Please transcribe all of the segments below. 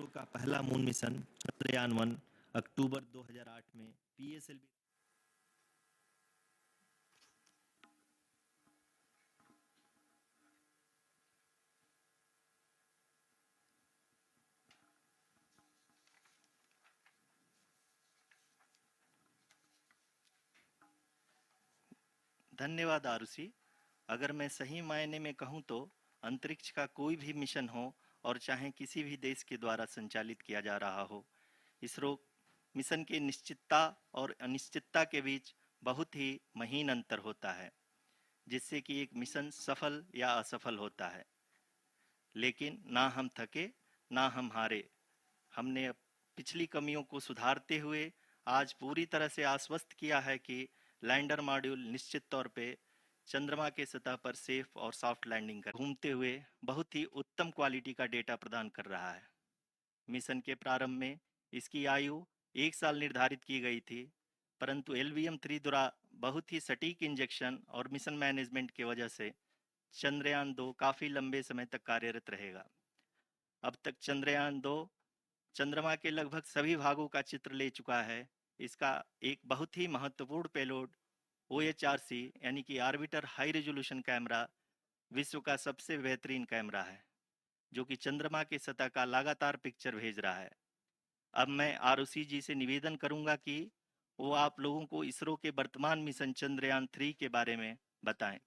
इसरो का पहला moon mission Chandrayaan 1 अक्टूबर 2008 में पीएसएलवी। धन्यवाद आरुषि। अगर मैं सही मायने में कहूं तो अंतरिक्ष का कोई भी मिशन हो और चाहे किसी भी देश के द्वारा संचालित किया जा रहा हो, इसरो मिशन की निश्चितता और अनिश्चितता के बीच बहुत ही महीन अंतर होता है, जिससे कि एक मिशन सफल या असफल होता है। लेकिन ना हम थके ना हम हारे। हमने पिछली कमियों को सुधारते हुए आज पूरी तरह से आश्वस्त किया है कि लैंडर मॉड्यूल निश्चित तौर पे चंद्रमा के सतह पर सेफ और सॉफ्ट लैंडिंग कर घूमते हुए बहुत ही उत्तम क्वालिटी का डेटा प्रदान कर रहा है। मिशन के प्रारंभ में इसकी आयु 1 साल निर्धारित की गई थी, परंतु LVM-3 द्वारा बहुत ही सटीक इंजेक्शन और मिशन मैनेजमेंट की वजह से चंद्रयान 2 काफ़ी लंबे समय तक कार्यरत रहेगा। अब तक चंद्रयान 2 चंद्रमा के लगभग सभी भागों का चित्र ले चुका है। इसका एक बहुत ही महत्वपूर्ण पेलोड OHRC यानी कि ऑर्बिटर हाई रेजोल्यूशन कैमरा विश्व का सबसे बेहतरीन कैमरा है, जो कि चंद्रमा के सतह का लगातार पिक्चर भेज रहा है। अब मैं आरुषि जी से निवेदन करूंगा कि वो आप लोगों को इसरो के वर्तमान मिशन चंद्रयान 3 के बारे में बताएं।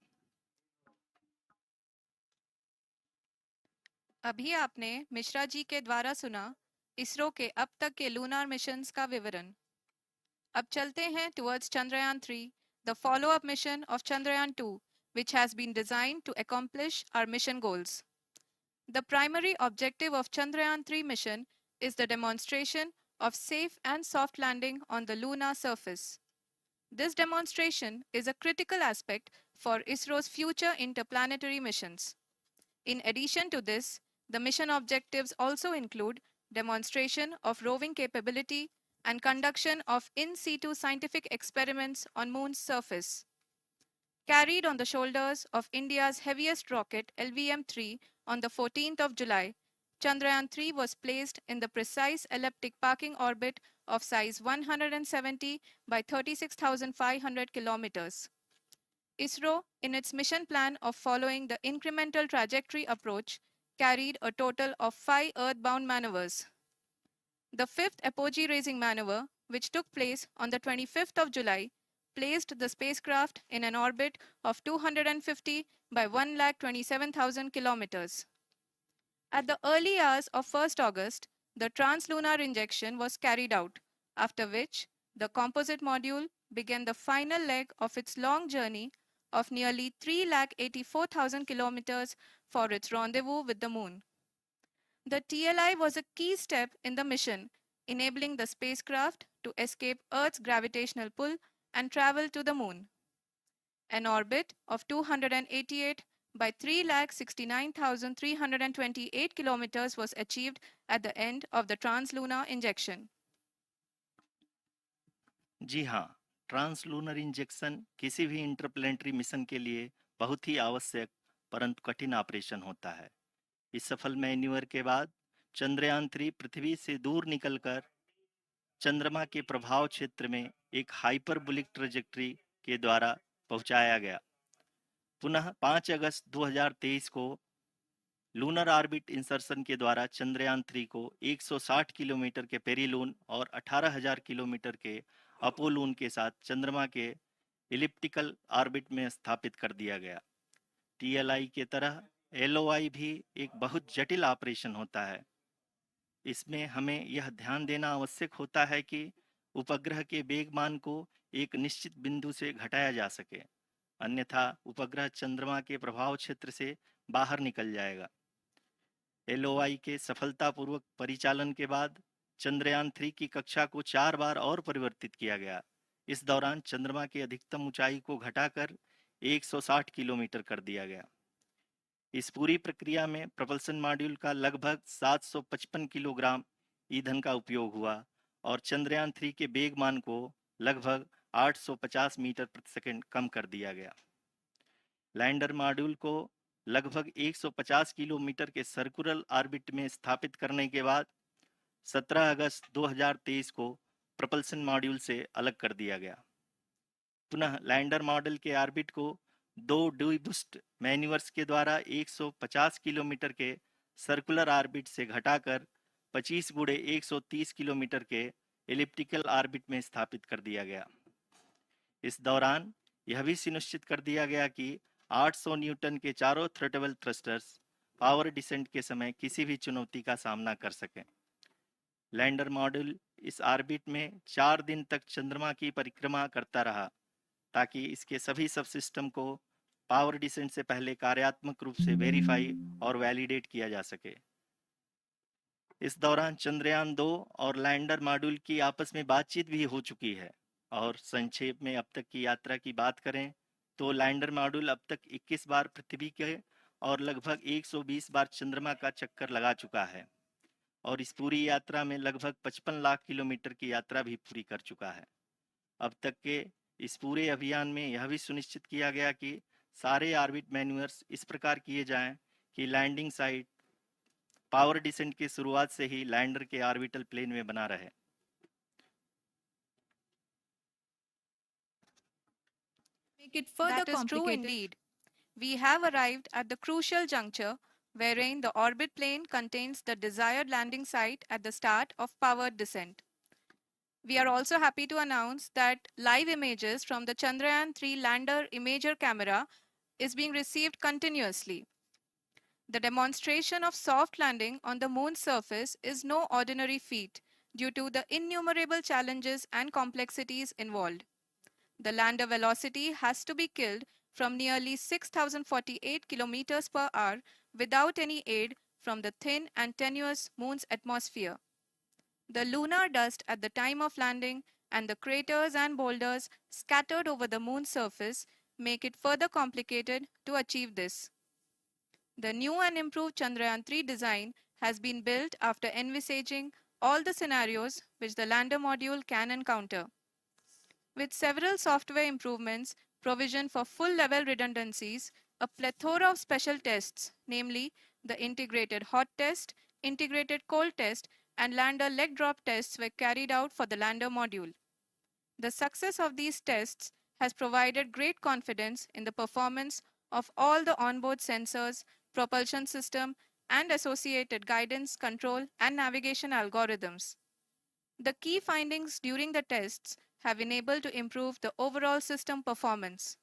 अभी आपने मिश्रा जी के द्वारा सुना इसरो के अब तक के लूनार मिशंस का विवरण। अब चलते हैं towards Chandrayaan 3, the follow-up mission of Chandrayaan 2, which has been designed to accomplish our mission goals. The primary objective of Chandrayaan 3 mission is the demonstration of safe and soft landing on the lunar surface. This demonstration is a critical aspect for ISRO's future interplanetary missions. In addition to this, the mission objectives also include demonstration of roving capability and conduction of in situ scientific experiments on Moon's surface. Carried on the shoulders of India's heaviest rocket LVM-3 on the 14th of July, Chandrayaan-3 was placed in the precise elliptic parking orbit of size 170 by 36,500 kilometers. ISRO, in its mission plan of following the incremental trajectory approach, carried a total of 5 earthbound maneuvers. The fifth apogee-raising maneuver, which took place on the 25th of July, placed the spacecraft in an orbit of 250 by 1,27,000 kilometers. At the early hours of 1st August, the translunar injection was carried out, after which the composite module began the final leg of its long journey of nearly 3,84,000 kilometers for its rendezvous with the Moon. The TLI was a key step in the mission, enabling the spacecraft to escape Earth's gravitational pull and travel to the Moon. An orbit of 288 by 3,69,328 kilometers was achieved at the end of the translunar injection. जी हाँ, translunar injection किसी भी interplanetary mission के लिए बहुत ही आवश्यक परंतु कठिन operation होता है। इस सफल मैन्यूवर के बाद चंद्रयान 3 पृथ्वी से दूर निकलकर चंद्रमा के प्रभाव क्षेत्र में एक हाइपरबोलिक ट्रेजेक्टरी के द्वारा पहुंचाया गया। पुनः 5 अगस्त 2023 को लूनर ऑर्बिट इंसर्शन के द्वारा चंद्रयान 3 को 160 किलोमीटर के पेरीलून और 18,000 किलोमीटर के अपोलून के साथ चंद्रमा के इलिप्टिकल ऑर्बिट में स्थापित कर दिया गया। TLI के तरह LOI भी एक बहुत जटिल ऑपरेशन होता है। इसमें हमें यह ध्यान देना आवश्यक होता है कि उपग्रह के वेगमान को एक निश्चित बिंदु से घटाया जा सके, अन्यथा उपग्रह चंद्रमा के प्रभाव क्षेत्र से बाहर निकल जाएगा। LOI के सफलतापूर्वक परिचालन के बाद चंद्रयान 3 की कक्षा को 4 बार और परिवर्तित किया गया। इस दौरान चंद्रमा की अधिकतम ऊंचाई को घटाकर 160 किलोमीटर कर दिया गया। इस पूरी प्रक्रिया में प्रपल्सन मॉड्यूल का लगभग 755 किलोग्राम ईंधन का उपयोग हुआ और चंद्रयान 3 के वेगमान को लगभग 850 मीटर प्रति सेकंड कम कर दिया गया। लैंडर मॉड्यूल को लगभग 150 किलोमीटर के सर्कुलर ऑर्बिट में स्थापित करने के बाद 17 अगस्त 2023 को propulsion मॉड्यूल से अलग कर दिया गया। पुनः लैंडर मॉडल के ऑर्बिट को 2 डीबूस्ट मैन्यूवर्स के द्वारा 150 किलोमीटर के सर्कुलर ऑर्बिट से घटाकर 25 गुणे 130 किलोमीटर के एलिप्टिकल ऑर्बिट में स्थापित कर दिया गया। इस दौरान यह भी सुनिश्चित कर दिया गया कि 800 न्यूटन के चारों थ्रोटल थ्रस्टर्स पावर डिसेंट के समय किसी भी चुनौती का सामना कर सकें। लैंडर मॉड्यूल इस ऑर्बिट में 4 दिन तक चंद्रमा की परिक्रमा करता रहा ताकि इसके सभी सब सिस्टम को पावर डिसेंट से पहले कार्यात्मक रूप से वेरीफाई और वैलिडेट किया जा सके। इस दौरान चंद्रयान 2 और लैंडर मॉड्यूल की आपस में बातचीत भी हो चुकी है। और संक्षेप में अब तक की यात्रा की बात करें तो लैंडर मॉड्यूल अब तक 21 बार पृथ्वी के और लगभग 120 बार चंद्रमा का चक्कर लगा चुका है और इस पूरी यात्रा में लगभग 55 लाख किलोमीटर की यात्रा भी पूरी कर चुका है। अब तक के इस पूरे अभियान में यह भी सुनिश्चित किया गया कि सारे ऑर्बिट मैन्यूअर्स इस प्रकार किए जाएं कि लैंडिंग साइट पावर डिसेंट की शुरुआत से ही लैंडर के ऑर्बिटल प्लेन में बना रहे। Make it further That is true complicated. indeed. We have arrived at the crucial juncture wherein the orbit plane contains the desired landing site at the start of powered descent. We are also happy to announce that live images from the Chandrayaan 3 lander imager camera is being received continuously. The demonstration of soft landing on the moon's surface is no ordinary feat due to the innumerable challenges and complexities involved. The lander velocity has to be killed from nearly 6,048 kilometers per hour without any aid from the thin and tenuous moon's atmosphere. The lunar dust at the time of landing and the craters and boulders scattered over the moon's surface make it further complicated to achieve this. The new and improved Chandrayaan 3 design has been built after envisaging all the scenarios which the lander module can encounter. With several software improvements, provision for full-level redundancies, a plethora of special tests, namely the integrated hot test, integrated cold test, and lander leg drop tests were carried out for the lander module. The success of these tests has provided great confidence in the performance of all the onboard sensors, propulsion system, and associated guidance, control, and navigation algorithms. The key findings during the tests have enabled to improve the overall system performance.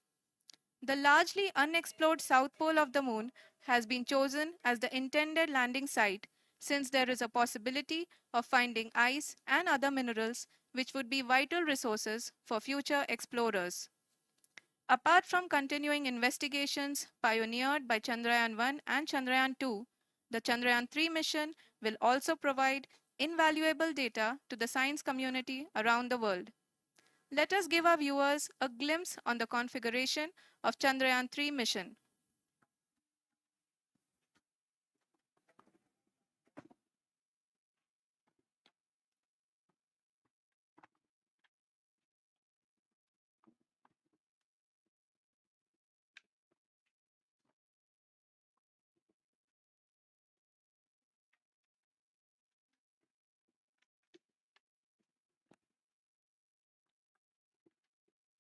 The largely unexplored south pole of the moon has been chosen as the intended landing site since there is a possibility of finding ice and other minerals which would be vital resources for future explorers. Apart from continuing investigations pioneered by Chandrayaan 1 and Chandrayaan 2, the Chandrayaan 3 mission will also provide invaluable data to the science community around the world. Let us give our viewers a glimpse on the configuration of Chandrayaan 3 mission.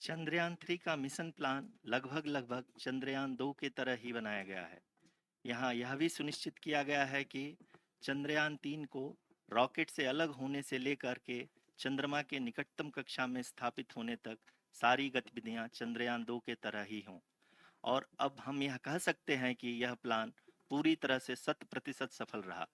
Chandrayaan 3 का mission plan लगभग चंद्रयान 2 की तरह ही बनाया गया है। यहाँ यह भी सुनिश्चित किया गया है कि चंद्रयान 3 को रॉकेट से अलग होने से लेकर के चंद्रमा के निकटतम कक्षा में स्थापित होने तक सारी गतिविधियां चंद्रयान 2 के तरह ही हों। और अब हम यह कह सकते हैं कि यह प्लान पूरी तरह से 100% सफल रहा।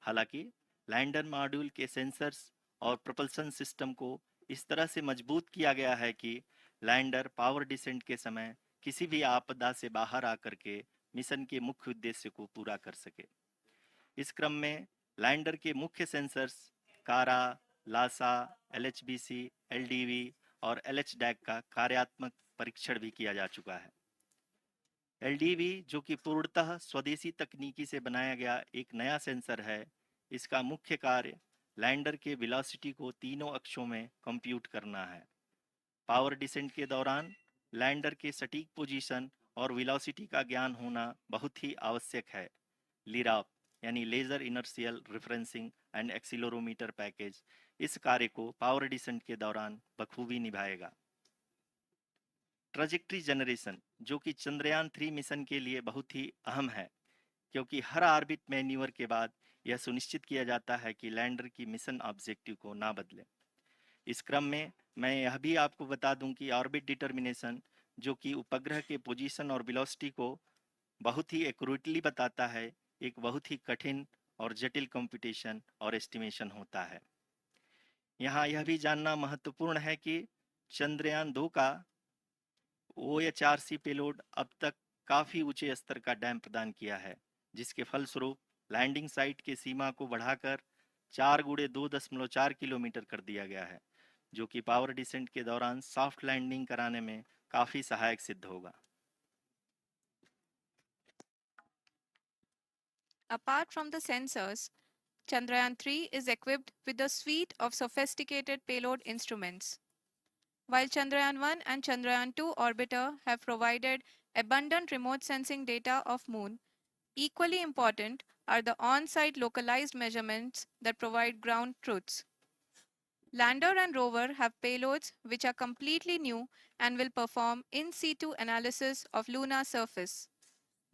हालांकि लैंडर मॉड्यूल के सेंसर्स और propulsion सिस्टम को इस तरह से मजबूत किया गया है कि लैंडर पावर डिसेंट के समय किसी भी आपदा से बाहर आकर के मिशन के मुख्य उद्देश्य को पूरा कर सके। इस क्रम में लैंडर के मुख्य सेंसर्स कारा, लासा, LHBC, LDV और LHDAC का कार्यात्मक परीक्षण भी किया जा चुका है। LDV जो कि पूर्णतः स्वदेशी तकनीकी से बनाया गया एक नया सेंसर है, इसका मुख्य कार्य लैंडर के वेलोसिटी को तीनों अक्षों में कंप्यूट करना है। पावर डिसेंट के दौरान लैंडर के सटीक पोजीशन और वेलोसिटी का ज्ञान होना बहुत ही आवश्यक है। लिराप यानी laser inertial referencing and accelerometer package इस कार्य को पावर डिसेंट के दौरान बखूबी निभाएगा। ट्रजेक्ट्री जनरेशन, जो कि चंद्रयान 3 मिशन के लिए बहुत ही अहम है, क्योंकि हर ऑर्बिट मैन्यूवर के बाद यह सुनिश्चित किया जाता है कि लैंडर की मिशन ऑब्जेक्टिव को ना बदले। इस क्रम में मैं यह भी आपको बता दूं कि ऑर्बिट डिटर्मिनेशन, जो कि उपग्रह के पोजीशन और वेलोसिटी को बहुत ही एक्यूरेटली बताता है, एक बहुत ही कठिन और जटिल कंप्यूटेशन और एस्टिमेशन होता है। यहाँ यह भी जानना महत्वपूर्ण है कि चंद्रयान 2 का OHRC पेलोड अब तक काफ़ी ऊंचे स्तर का डैम प्रदान किया है, जिसके फलस्वरूप लैंडिंग साइट के सीमा को बढ़ाकर 4x2.4 किलोमीटर कर दिया गया है, जो कि पावर डिसेंट के दौरान सॉफ्ट लैंडिंग कराने में काफ़ी सहायक सिद्ध होगा। Apart from the sensors, Chandrayaan 3 is equipped with a suite of sophisticated payload instruments. While Chandrayaan 1 and Chandrayaan 2 orbiter have provided abundant remote sensing data of Moon, equally important are the on-site localized measurements that provide ground truths. Lander and rover have payloads which are completely new and will perform in situ analysis of lunar surface.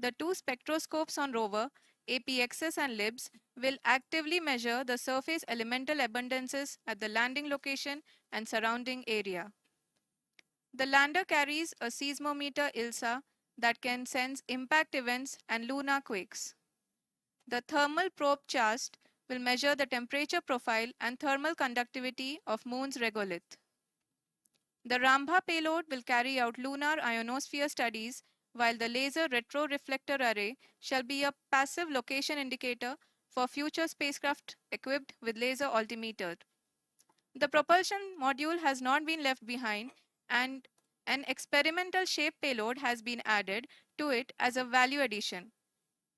The two spectroscopes on rover, APXS and LIBS, will actively measure the surface elemental abundances at the landing location and surrounding area. The lander carries a seismometer ILSA that can sense impact events and lunar quakes. The thermal probe CHAST will measure the temperature profile and thermal conductivity of Moon's regolith. The Rambha payload will carry out lunar ionosphere studies, while the laser retroreflector array shall be a passive location indicator for future spacecraft equipped with laser altimeter. The propulsion module has not been left behind, and an experimental shape payload has been added to it as a value addition.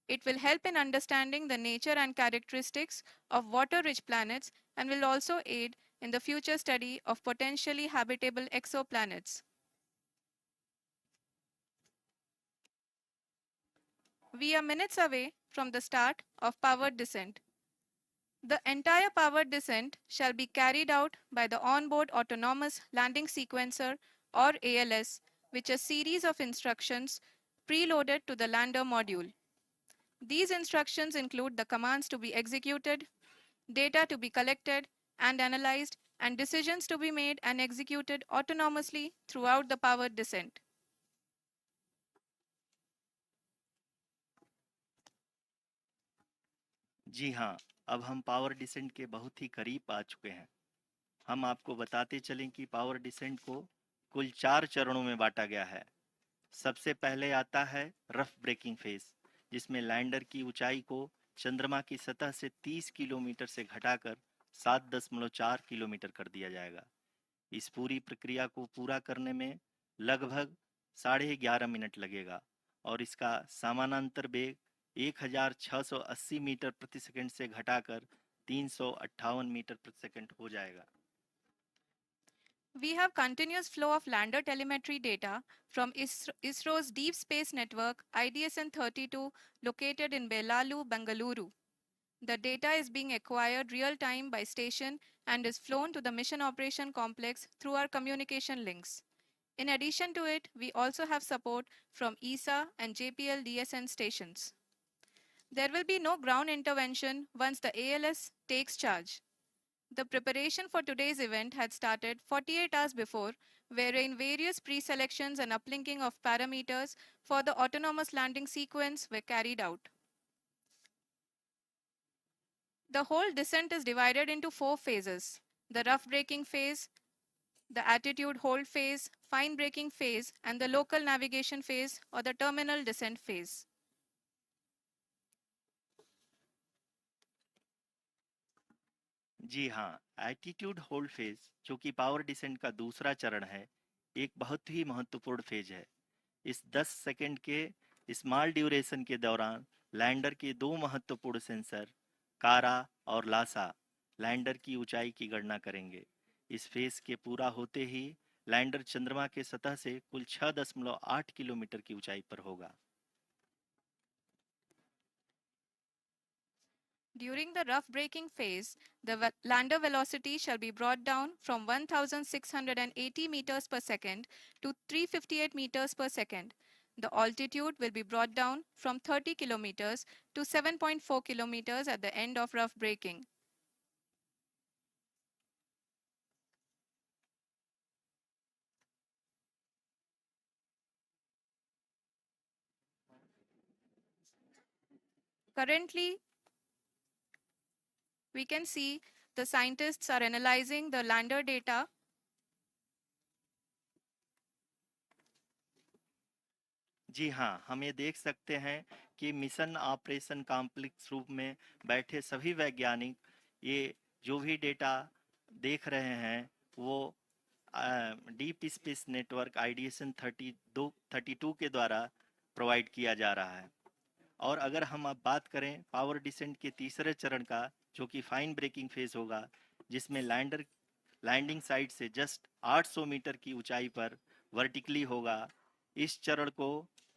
It will help in understanding the nature and characteristics of water-rich planets and will also aid in the future study of potentially habitable exoplanets. We are minutes away from the start of powered descent. The entire powered descent shall be carried out by the onboard autonomous landing sequencer, or ALS, which is a series of instructions preloaded to the lander module. These instructions include the commands to be executed, data to be collected and analyzed, and decisions to be made and executed autonomously throughout the powered descent. जी हाँ, अब हम power descent के बहुत ही करीब आ चुके हैं। हम आपको बताते चलें कि पावर डिसेंट को कुल 4 चरणों में बांटा गया है। सबसे पहले आता है रफ ब्रेकिंग फेज, जिसमें लैंडर की ऊंचाई को चंद्रमा की सतह से 30 किलोमीटर से घटाकर 7.4 किलोमीटर कर दिया जाएगा। इस पूरी प्रक्रिया को पूरा करने में लगभग 11.5 मिनट लगेगा और इसका समानांतर वेग 1680 मीटर प्रति सेकंड से घटाकर 358 मीटर प्रति सेकंड हो जाएगा। We have continuous flow of lander telemetry data from ISRO's Deep Space Network IDSN-32 located in Belalu, Bengaluru. The data is being acquired real-time by station and is flown to the Mission Operation Complex through our communication links. In addition to it, we also have support from ESA and JPL DSN stations. There will be no ground intervention once the ALS takes charge. The preparation for today's event had started 48 hours before, wherein various pre-selections and uplinking of parameters for the autonomous landing sequence were carried out. The whole descent is divided into 4 phases: the rough braking phase, the attitude hold phase, fine braking phase, and the local navigation phase or the terminal descent phase. जी हाँ, attitude hold phase, जो कि power descent का दूसरा चरण है, एक बहुत ही महत्वपूर्ण फेज है। इस 10 सेकंड के स्मॉल ड्यूरेशन के दौरान लैंडर के 2 महत्वपूर्ण सेंसर कारा और लासा लैंडर की ऊंचाई की गणना करेंगे। इस फेज के पूरा होते ही लैंडर चंद्रमा के सतह से कुल 6.8 किलोमीटर की ऊंचाई पर होगा। During the rough braking phase, the lander velocity shall be brought down from 1680 meters per second to 358 meters per second. The altitude will be brought down from 30 kilometers to 7.4 kilometers at the end of rough braking. Currently, we can see the scientists are analyzing the lander data. जी हाँ, हम ये देख सकते हैं कि mission operation complex रूप में बैठे सभी वैज्ञानिक ये जो भी डेटा देख रहे हैं वो डीप स्पेस नेटवर्क आईडीएसन 32 के द्वारा प्रोवाइड किया जा रहा है। और अगर हम अब बात करें पावर डिसेंट के तीसरे चरण का, जो कि फाइन ब्रेकिंग फेज होगा, जिसमें लैंडिंग साइट से जस्ट 800 मीटर की ऊंचाई पर वर्टिकली होगा। इस चरण को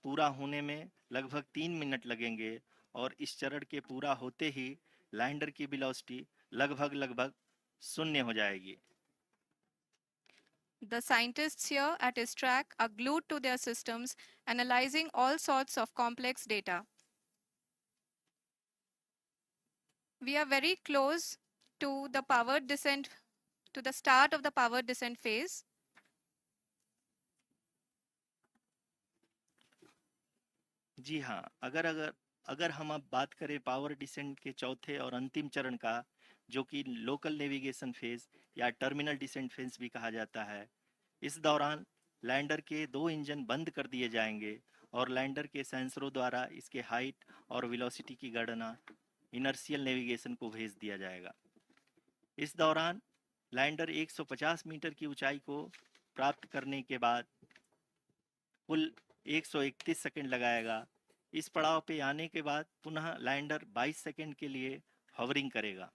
पूरा होने में लगभग 3 मिनट लगेंगे और इस चरण के पूरा होते ही लैंडर की वेलोसिटी लगभग शून्य हो जाएगी। The scientists here at his track are glued to their systems, analyzing all sorts of complex data. We are very close to the powered descent, to the start of the powered descent phase. जी हाँ, अगर अगर अगर हम अब बात करें power descent के चौथे और अंतिम चरण का, जो कि लोकल नेविगेशन फेज या टर्मिनल डिसेंट फेज भी कहा जाता है, इस दौरान लैंडर के 2 इंजन बंद कर दिए जाएंगे और लैंडर के सेंसरों द्वारा इसके हाइट और वेलोसिटी की गणना इनर्शियल नेविगेशन को भेज दिया जाएगा। इस दौरान लैंडर 150 मीटर की ऊंचाई को प्राप्त करने के बाद कुल 131 सेकंड लगाएगा। इस पड़ाव पे आने के बाद पुनः लैंडर 22 सेकंड के लिए हवरिंग करेगा।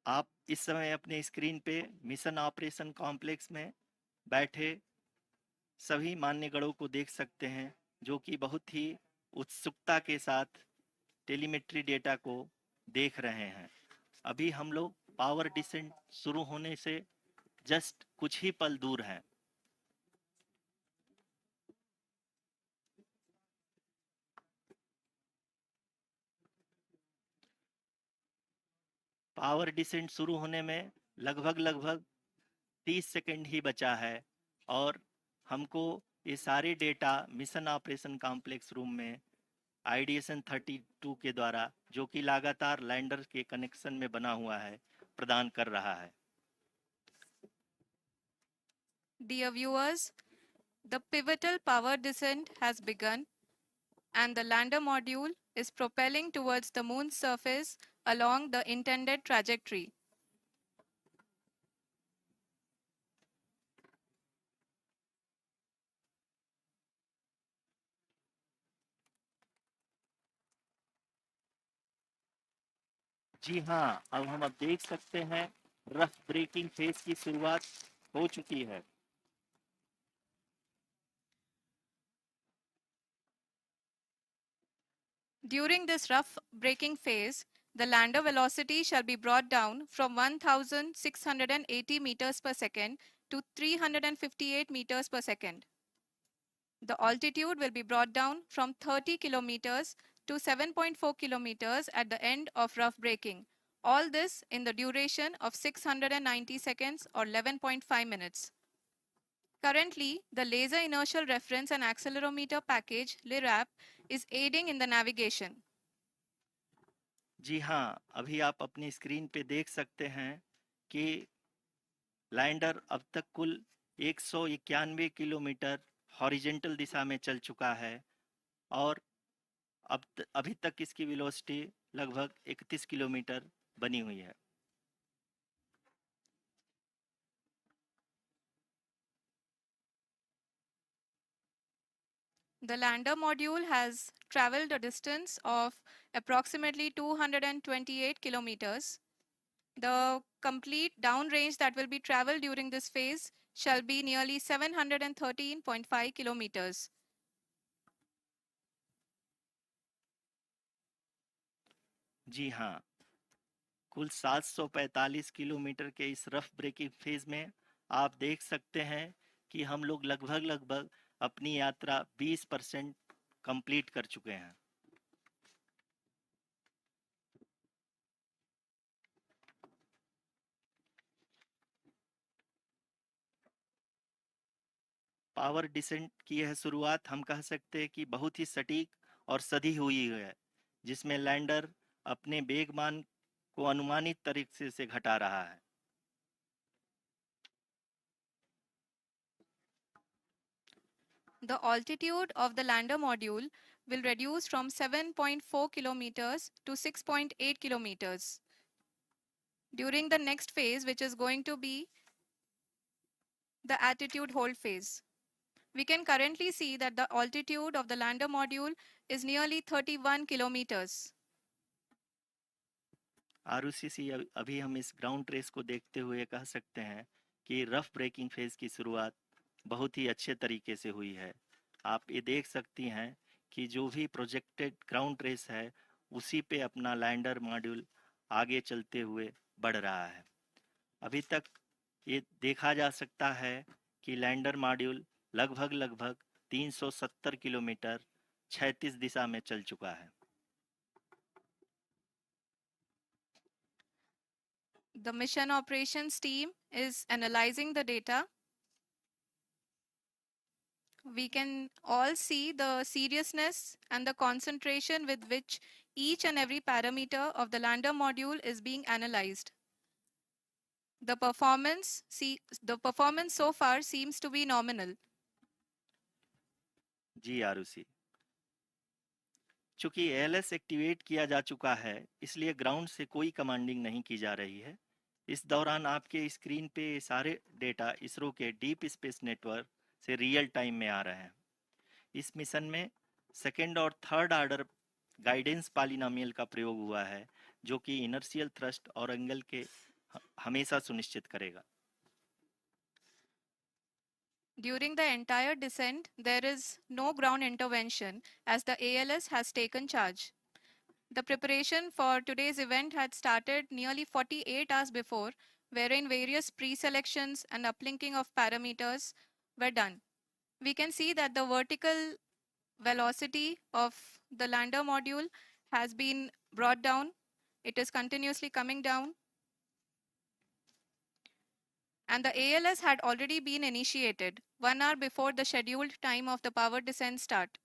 आप इस समय अपने स्क्रीन पे मिशन ऑपरेशन कॉम्प्लेक्स में बैठे सभी मान्यगणों को देख सकते हैं, जो कि बहुत ही उत्सुकता के साथ टेलीमेट्री डेटा को देख रहे हैं। अभी हम लोग पावर डिसेंट शुरू होने से जस्ट कुछ ही पल दूर हैं। पावर डिसेंट शुरू होने में लगभग 30 सेकंड ही बचा है और हमको ये सारे data mission operation complex room में आईडीएसन 32 के द्वारा, जो कि लगातार लैंडर के कनेक्शन में बना हुआ है, प्रदान कर रहा है। Dear viewers, the pivotal power descent has begun and the lander module is propelling towards the moon's surface along the intended trajectory. जी हाँ, अब देख सकते हैं रफ ब्रेकिंग फेज की शुरुआत हो चुकी है। During this rough braking phase, the lander velocity shall be brought down from 1680 meters per second to 358 meters per second. The altitude will be brought down from 30 kilometers to 7.4 kilometers at the end of rough braking. All this in the duration of 690 seconds or 11.5 minutes. Currently, the Laser Inertial Reference and Accelerometer package (LIRAP) is aiding in the navigation. जी हाँ, अभी आप अपनी screen पे देख सकते हैं कि lander अब तक कुल 191 किलोमीटर हॉरिजेंटल दिशा में चल चुका है और अभी तक इसकी वेलोसिटी लगभग 31 किलोमीटर बनी हुई है। The lander module has traveled a distance of approximately 228 kilometers. The complete downrange that will be traveled during this phase shall be nearly 713.5 kilometers. जी हाँ, कुल 745 किलोमीटर के इस रफ ब्रेकिंग फेज में आप देख सकते हैं कि हम लोग लगभग लगभग अपनी यात्रा 20% कंप्लीट कर चुके हैं। पावर डिसेंट की यह शुरुआत हम कह सकते हैं कि बहुत ही सटीक और सधी हुई है, जिसमें लैंडर अपने वेगमान को अनुमानित तरीके से घटा रहा है। The altitude of the lander module will reduce from 7.4 kilometers to 6.8 kilometers during the next phase, which is going to be the attitude hold phase. We can currently see that the altitude of the lander module is nearly 31 kilometers. Arushi अभी हम इस ground trace को देखते हुए कह सकते हैं कि रफ ब्रेकिंग फेज की शुरुआत बहुत ही अच्छे तरीके से हुई है। आप ये देख सकती हैं कि जो भी प्रोजेक्टेड ग्राउंड ट्रेस है उसी पे अपना लैंडर मॉड्यूल आगे चलते हुए बढ़ रहा है। अभी तक ये देखा जा सकता है कि लैंडर मॉड्यूल लगभग लगभग 370 किलोमीटर क्षैतिज दिशा में चल चुका है। The mission operations team is analyzing the data. We can all see the seriousness and the concentration with which each and every parameter of the lander module is being analyzed. The performance so far seems to be nominal. जी आरुषि, चूंकि ALS activate किया जा चुका है इसलिए ground से कोई commanding नहीं की जा रही है। इस दौरान आपके स्क्रीन पे सारे डेटा इसरो के डीप स्पेस नेटवर्क से रियल टाइम में आ रहे हैं। इस मिशन में सेकेंड और थर्ड ऑर्डर गाइडेंस पॉलिनोमियल का प्रयोग हुआ है, जो कि इनर्शियल थ्रस्ट और एंगल के हमेशा सुनिश्चित करेगा। During the entire descent, there is no ground intervention as the ALS has taken charge. The preparation for today's event had started nearly 48 hours before, wherein various pre-selections and uplinking of parameters were done. We can see that the vertical velocity of the lander module has been brought down. It is continuously coming down. And the ALS had already been initiated 1 hour before the scheduled time of the power descent start.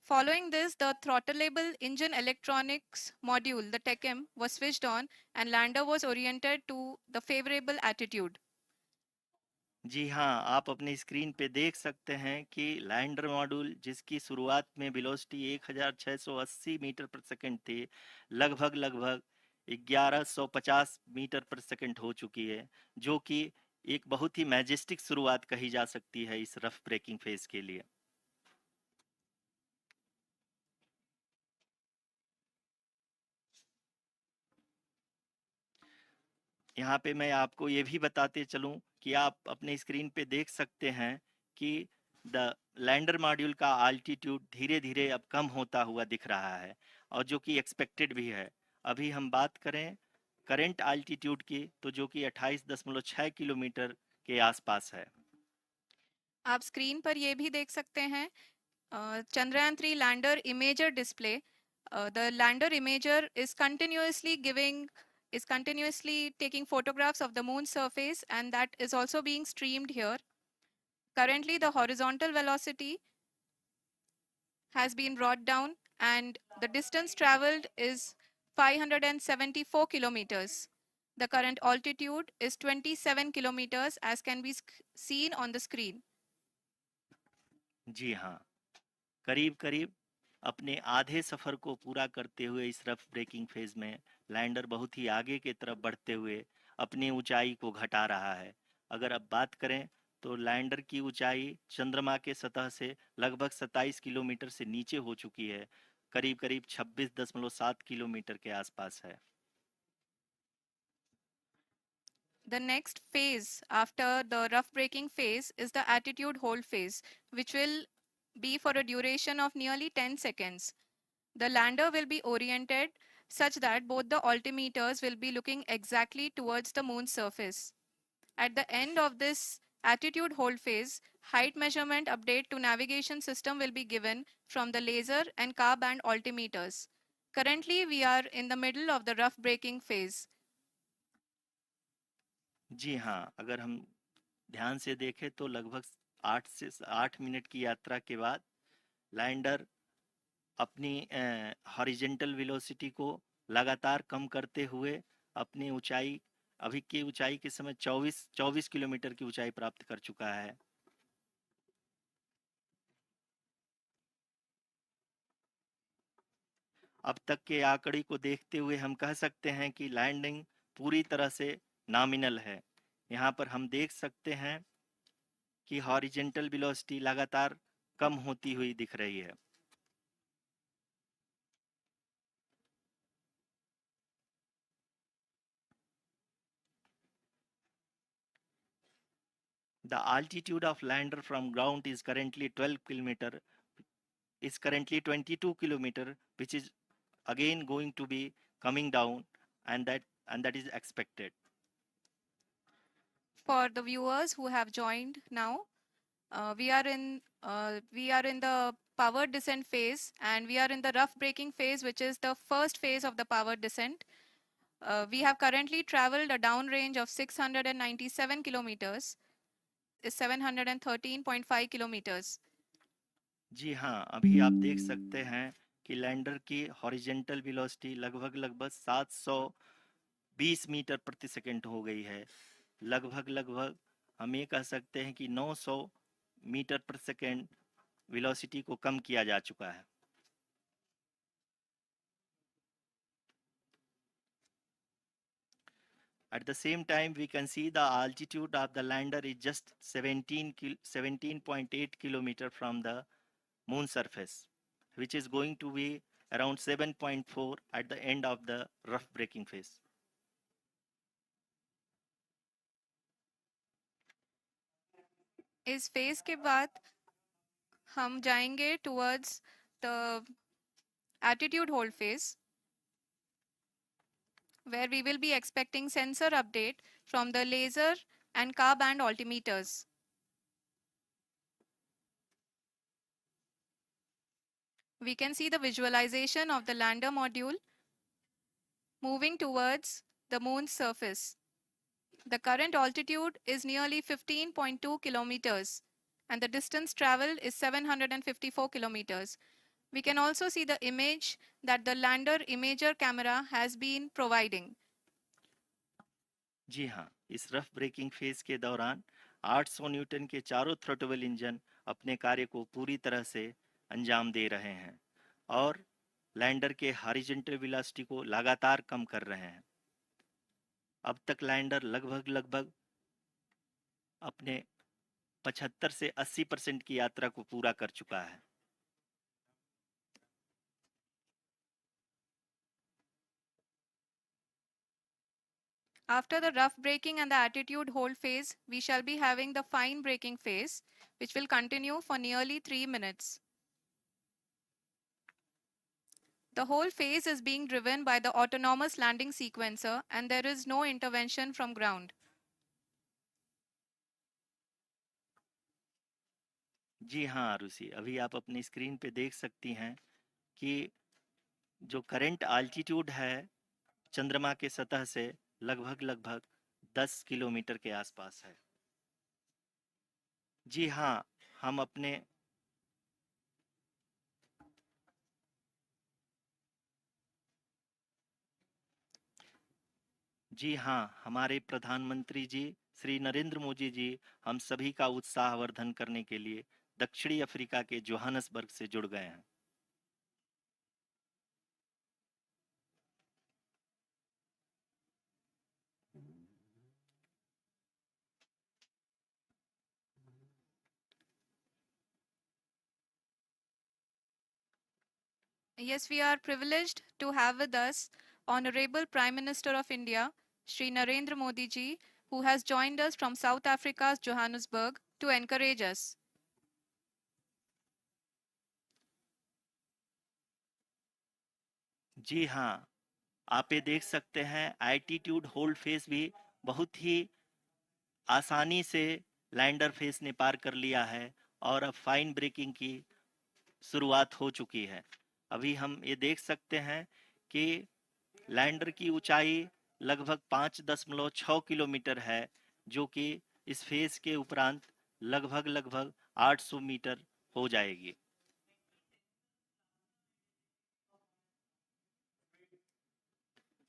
Following this, the throttleable engine electronics module, the TECM, was switched on and lander was oriented to the favorable attitude. जी हाँ, आप अपनी screen पे देख सकते हैं कि lander module जिसकी शुरुआत में वेलोसिटी 1680 मीटर पर सेकंड थी, लगभग लगभग 1150 मीटर पर सेकंड हो चुकी है, जो कि एक बहुत ही मैजेस्टिक शुरुआत कही जा सकती है इस रफ ब्रेकिंग फेज के लिए। यहाँ पे मैं आपको ये भी बताते चलूं कि आप अपने स्क्रीन पे देख सकते हैं कि द लैंडर मॉड्यूल का आल्टीट्यूड धीरे धीरे अब कम होता हुआ दिख रहा है, और जो कि एक्सपेक्टेड भी है। अभी हम बात करें करंट आल्टीट्यूड की, तो जो कि 28.6 किलोमीटर के आसपास है। आप स्क्रीन पर ये भी देख सकते हैं Chandrayaan 3 lander imager display. The lander imager is continuously taking photographs of the moon's surface, and that is also being streamed here. Currently, the horizontal velocity has been brought down and the distance traveled is 574 kilometers. The current altitude is 27 kilometers as can be seen on the screen. जी हाँ, करीब करीब अपने आधे सफर को पूरा करते हुए इस रफ ब्रेकिंग फेज में लैंडर बहुत ही आगे की तरफ बढ़ते हुए अपनी ऊंचाई को घटा रहा है। अगर अब बात करें तो लैंडर की ऊंचाई चंद्रमा के सतह से लगभग 27 किलोमीटर से नीचे हो चुकी है, करीब करीब 26.7 किलोमीटर के आसपास है। The next phase after the rough braking phase is the attitude hold phase, which will be for a duration of nearly 10 seconds. The lander will be oriented such that both the altimeters will be looking exactly towards the moon's surface. At the end of this attitude hold phase, height measurement update to navigation system will be given from the laser and car band altimeters. Currently, we are in the middle of the rough braking phase. जी हाँ, अगर हम ध्यान से देखें तो लगभग 8 minute की यात्रा के बाद लैंडर अपनी हॉरिजेंटल वेलोसिटी को लगातार कम करते हुए अपनी ऊंचाई अभी की ऊंचाई के समय 24 किलोमीटर की ऊंचाई प्राप्त कर चुका है। अब तक के आंकड़े को देखते हुए हम कह सकते हैं कि लैंडिंग पूरी तरह से नॉमिनल है। यहाँ पर हम देख सकते हैं कि हॉरिजेंटल वेलोसिटी लगातार कम होती हुई दिख रही है। The altitude of lander from ground is currently 22 kilometer, which is again going to be coming down, and that is expected. For the viewers who have joined now, we are in the power descent phase, and we are in the rough braking phase, which is the first phase of the power descent. We have currently traveled a downrange of 697 kilometers, is 713.5 kilometers. जी हाँ, अभी आप देख सकते हैं कि lander की horizontal velocity लगभग 720 metre प्रति सेकंड हो गई है। लगभग हम ये कह सकते हैं कि 900 मीटर प्रति सेकंड वेलोसिटी को कम किया जा चुका है। At the same time, we can see the altitude of the lander is just 17.8 kilometer from the moon surface, which is going to be around 7.4 at the end of the rough braking phase. इस phase के बाद हम जाएंगे towards the attitude hold phase, where we will be expecting sensor update from the laser and car band altimeters. We can see the visualization of the lander module moving towards the moon's surface. The current altitude is nearly 15.2 kilometers, and the distance traveled is 754 kilometers. We can also see the image that the lander imager camera has been providing. जी हाँ, इस rough breaking phase के दौरान 800 Newton के चारों throttle engine अपने कार्य को पूरी तरह से अंजाम दे रहे हैं और लैंडर के हॉरिजॉन्टल वेलोसिटी को लगातार कम कर रहे हैं। अब तक लैंडर लगभग अपने 75 से 80% की यात्रा को पूरा कर चुका है। After the rough braking and the attitude hold phase, we shall be having the fine braking phase, which will continue for nearly 3 minutes. The whole phase is being driven by the autonomous landing sequencer, and there is no intervention from ground. जी हाँ आरुषि, अभी आप अपनी screen पे देख सकती हैं कि जो करंट आल्टीट्यूड है चंद्रमा के सतह से लगभग 10 किलोमीटर के आसपास है। जी हाँ, हम अपने जी हाँ, हमारे प्रधानमंत्री जी श्री नरेंद्र मोदी जी हम सभी का उत्साहवर्धन करने के लिए दक्षिणी अफ्रीका के जोहानसबर्ग से जुड़ गए हैं। Yes, we are privileged to have with us Honorable Prime Minister of India, Shri Narendra Modi ji, who has joined us from South Africa's Johannesburg to encourage us. जी हाँ, आप ये देख सकते हैं एल्टीट्यूड होल्ड फेस भी बहुत ही आसानी से लैंडर फेस ने पार कर लिया है और अब फाइन ब्रेकिंग की शुरुआत हो चुकी है। अभी हम ये देख सकते हैं कि लैंडर की ऊंचाई लगभग 5.6 किलोमीटर है, जो कि इस फेज के उपरांत लगभग लगभग 800 मीटर हो जाएगी।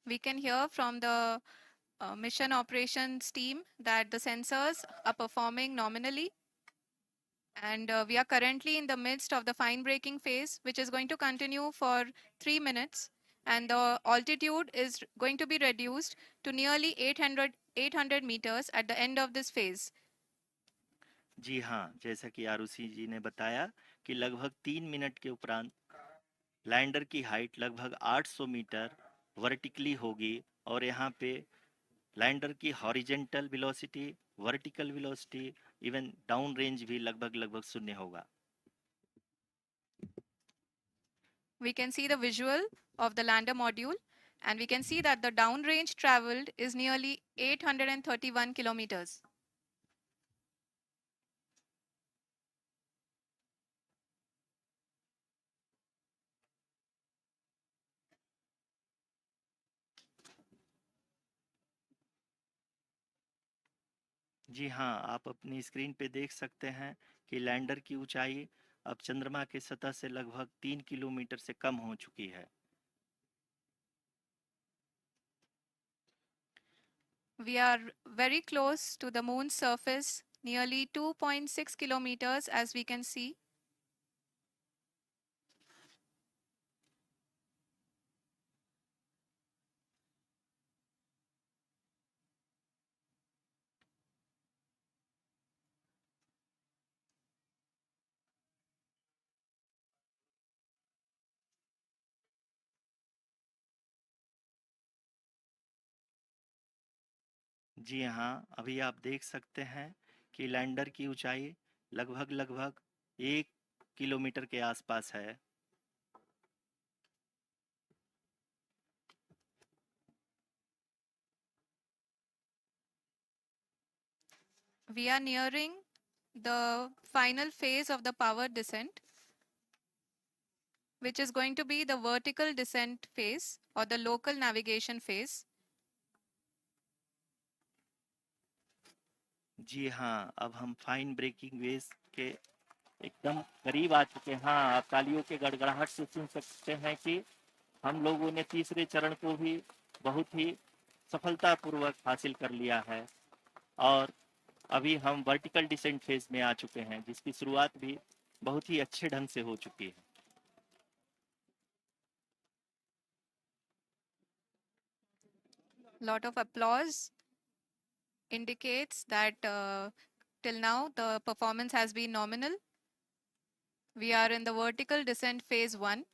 We can hear from the mission operations team that the sensors are performing nominally, and we are currently in the midst of the fine braking phase, which is going to continue for 3 minutes, and the altitude is going to be reduced to nearly 800 meters at the end of this phase. जी हाँ, जैसा कि आरुषि जी ने बताया कि लगभग 3 minute के उपरांत lander की हाइट लगभग 800 मीटर वर्टिकली होगी और यहाँ पे लैंडर की horizontal velocity, vertical velocity, even down range भी लगभग लगभग शून्य होगा। We can see the visual of the lander module, and we can see that the downrange traveled is nearly 831 kilometers. जी हाँ, आप अपनी स्क्रीन पे देख सकते हैं कि लैंडर की ऊंचाई अब चंद्रमा के सतह से लगभग 3 किलोमीटर से कम हो चुकी है। We are very close to the moon's surface, nearly 2.6 kilometers, as we can see. जी हाँ, अभी आप देख सकते हैं कि लैंडर की ऊंचाई लगभग लगभग 1 किलोमीटर के आसपास है। We are nearing the final phase of the power descent, which is going to be the vertical descent phase or the local navigation phase. जी हाँ, अब हम फाइन ब्रेकिंग वेव के एकदम करीब आ चुके हैं। हाँ, आप तालियों के गड़गड़ाहट से सुन सकते हैं कि हम लोगों ने तीसरे चरण को भी बहुत ही सफलतापूर्वक हासिल कर लिया है और अभी हम वर्टिकल डिसेंट फेज में आ चुके हैं, जिसकी शुरुआत भी बहुत ही अच्छे ढंग से हो चुकी है। Lot of applause indicates that till now the performance has been nominal. We are in the vertical descent phase 1.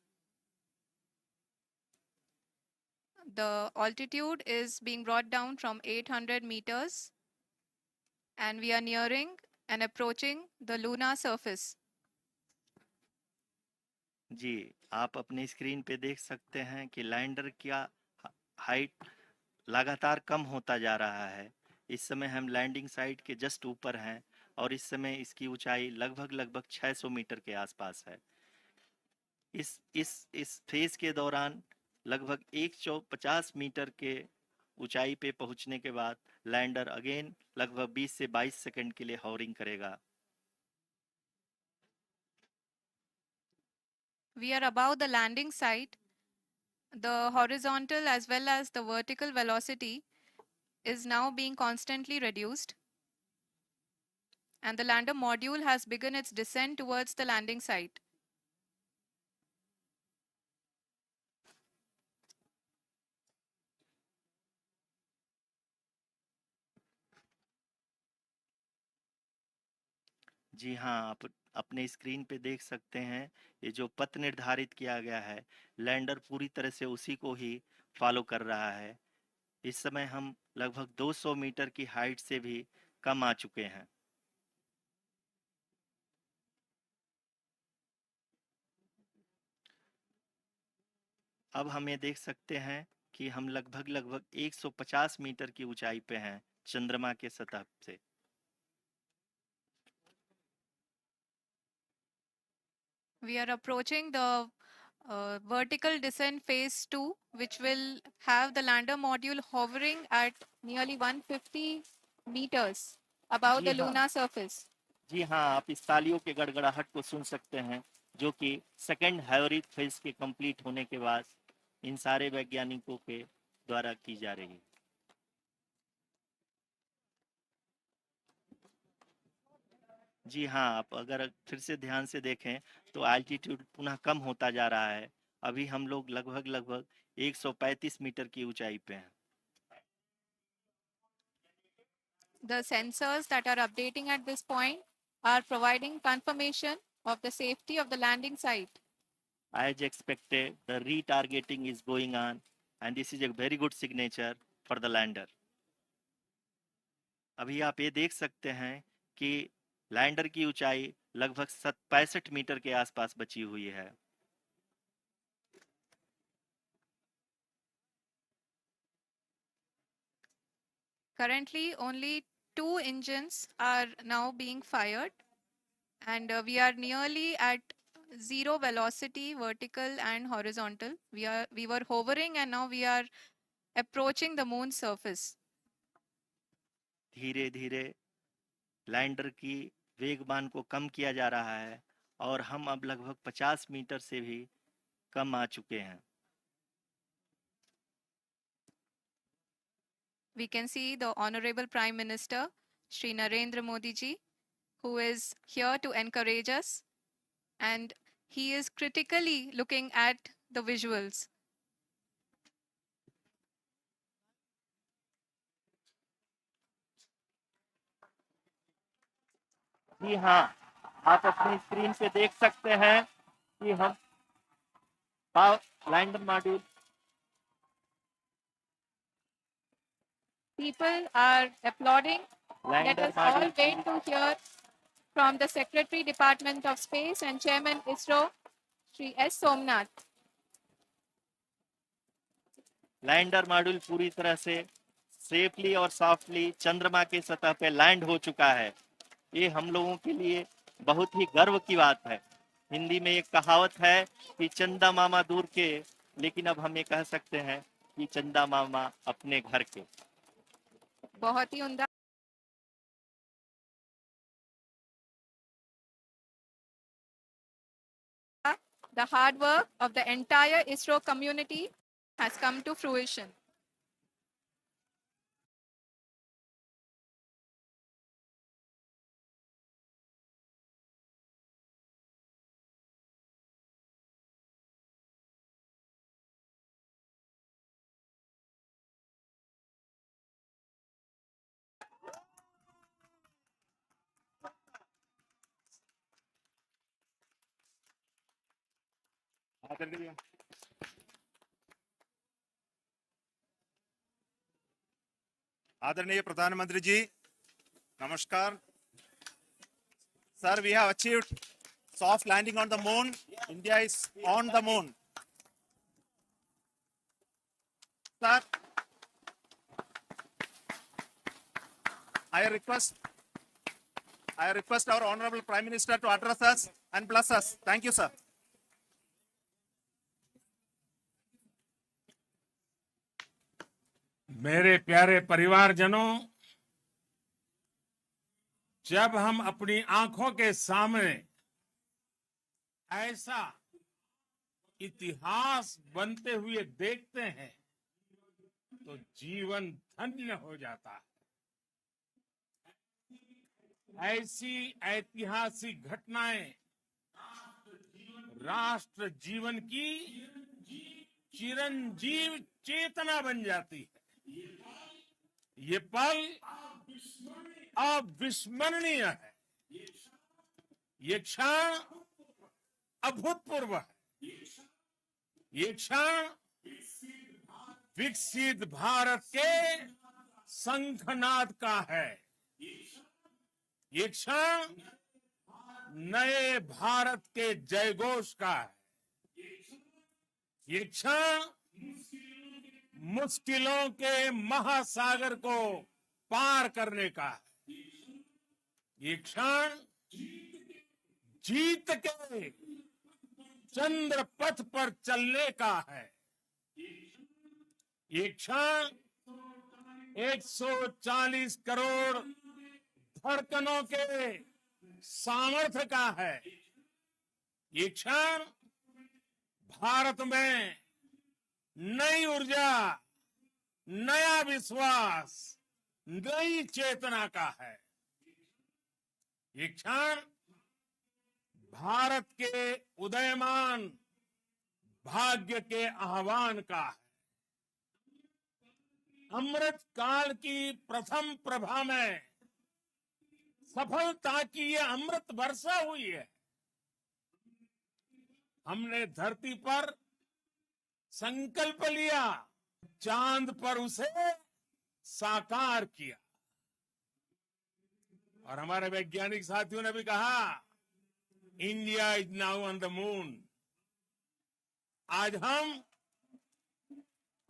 The altitude is being brought down from 800 meters, and we are nearing and approaching the lunar surface. जी, आप अपनी screen पे देख सकते हैं कि lander का height लगातार कम होता जा रहा है। इस समय हम लैंडिंग साइट के जस्ट ऊपर हैं और इस समय इसकी ऊंचाई लगभग लगभग 600 मीटर के आसपास है। इस फेज के दौरान लगभग 150 मीटर के ऊंचाई पे पहुंचने के बाद लैंडर अगेन लगभग 20 से 22 सेकंड के लिए हॉवरिंग करेगा। We are above the landing site. The horizontal as well as the vertical velocity is now being constantly reduced, and the lander module has begun its descent towards the landing site. जी हाँ, आप अपने screen पे देख सकते हैं, ये जो पथ निर्धारित किया गया है, लैंडर पूरी तरह से उसी को ही फॉलो कर रहा है। इस समय हम लगभग 200 मीटर की हाइट से भी कम आ चुके हैं। अब हम ये देख सकते हैं कि हम लगभग 150 मीटर की ऊंचाई पे हैं चंद्रमा के सतह से। We are approaching the vertical descent phase 2, which will have the lander module hovering at nearly 150 meters above ji the हाँ, lunar surface. जी हाँ, आप इस तालियों के गड़गड़ाहट को सुन सकते हैं, जो कि सेकंड हैवरिक फेज के कंप्लीट होने के बाद इन सारे वैज्ञानिकों के द्वारा की जा रही है। जी हाँ, आप अगर फिर से ध्यान से देखें तो एल्टीट्यूड पुनः कम होता जा रहा है। अभी हम लोग लगभग 135 मीटर की ऊंचाई पे हैं। The sensors that are updating at this point are providing confirmation of the safety of the landing site. As expected, the retargeting is going on, and this is a very good signature for the lander. अभी आप ये देख सकते हैं कि lander की ऊंचाई लगभग 65 मीटर के आसपास बची हुई है। Currently, only 2 engines are now being fired, and we are nearly at zero velocity, vertical and horizontal. We were hovering, and now we are approaching the moon's surface. धीरे धीरे लैंडर की वेगमान को कम किया जा रहा है और हम अब लगभग 50 मीटर से भी कम आ चुके हैं। We can see the Honorable Prime Minister, Shri Narendra Modi ji, who is here to encourage us, and he is critically looking at the visuals. जी हाँ, आप अपनी स्क्रीन पे देख सकते हैं कि हम lander module People are applauding. Let lander us all module wait to hear from the Secretary, Department of Space and Chairman ISRO, Shri S. Somnath. Lander module पूरी तरह से सेफली और सॉफ्टली चंद्रमा की सतह पे लैंड हो चुका है। ये हम लोगों के लिए बहुत ही गर्व की बात है। हिंदी में एक कहावत है कि चंदा मामा दूर के, लेकिन अब हम ये कह सकते हैं कि चंदा मामा अपने घर के। बहुत ही उम्दा। The hard work of the entire ISRO community has come to fruition. आदरणीय प्रधानमंत्री जी, नमस्कार। Sir, we have achieved soft landing on the moon. India is on the moon. Sir, I request our Honorable Prime Minister to address us and bless us. Thank you, sir. मेरे प्यारे परिवारजनों, जब हम अपनी आंखों के सामने ऐसा इतिहास बनते हुए देखते हैं तो जीवन धन्य हो जाता है। ऐसी ऐतिहासिक घटनाएं राष्ट्र जीवन की चिरंजीव चेतना बन जाती है। ये पल अविस्मरणीय है। ये क्षण अभूतपूर्व है। ये क्षण विकसित भारत के शंखनाद का है। ये क्षण नए भारत के जयघोष का है। ये क्षण मुश्किलों के महासागर को पार करने का है। ये क्षण जीत के चंद्र पथ पर चलने का है। ये क्षण 140 करोड़ धड़कनों के सामर्थ्य का है। ये क्षण भारत में नई ऊर्जा, नया विश्वास, नई चेतना का है। ये क्षण भारत के उदयमान भाग्य के आह्वान का है। अमृत काल की प्रथम प्रभा में सफलता की ये अमृत वर्षा हुई है। हमने धरती पर संकल्प लिया, चांद पर उसे साकार किया। और हमारे वैज्ञानिक साथियों ने भी कहा, India is now on the moon. आज हम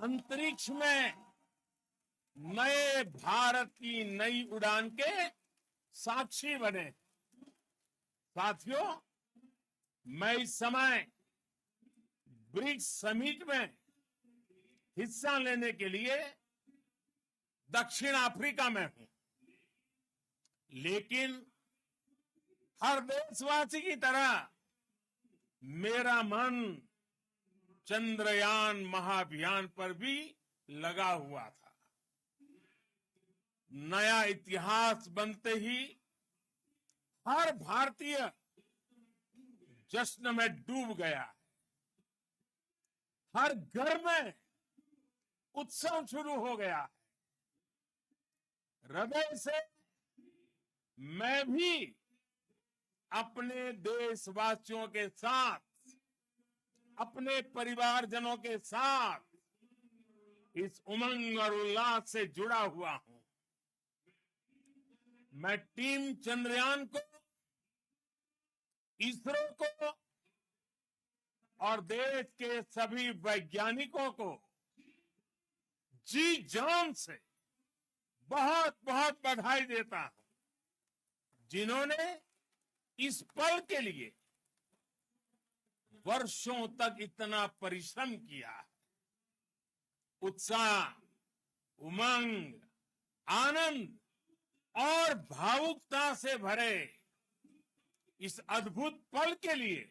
अंतरिक्ष में नए भारत की नई उड़ान के साक्षी बने। साथियों, मैं इस समय ब्रिक्स समिट में हिस्सा लेने के लिए दक्षिण अफ्रीका में हूं, लेकिन हर देशवासी की तरह मेरा मन चंद्रयान महाअभियान पर भी लगा हुआ था। नया इतिहास बनते ही हर भारतीय जश्न में डूब गया। हर घर में उत्सव शुरू हो गया। हृदय से मैं भी अपने देशवासियों के साथ, अपने परिवारजनों के साथ इस उमंग और उल्लास से जुड़ा हुआ हूं। मैं टीम चंद्रयान को, इसरो को और देश के सभी वैज्ञानिकों को जी जान से बहुत बहुत बधाई देता हूं, जिन्होंने इस पल के लिए वर्षों तक इतना परिश्रम किया। उत्साह, उमंग, आनंद और भावुकता से भरे इस अद्भुत पल के लिए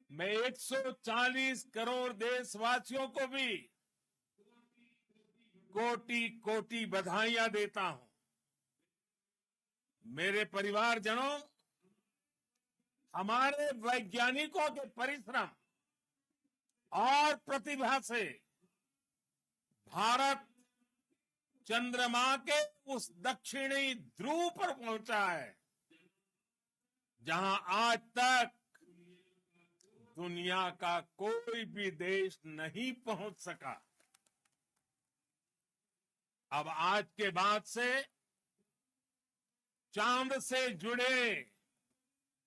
मैं 140 करोड़ देशवासियों को भी कोटि कोटि बधाइयां देता हूं। मेरे परिवारजनों, हमारे वैज्ञानिकों के परिश्रम और प्रतिभा से भारत चंद्रमा के उस दक्षिणी ध्रुव पर पहुंचा है, जहां आज तक दुनिया का कोई भी देश नहीं पहुंच सका। अब आज के बाद से चांद से जुड़े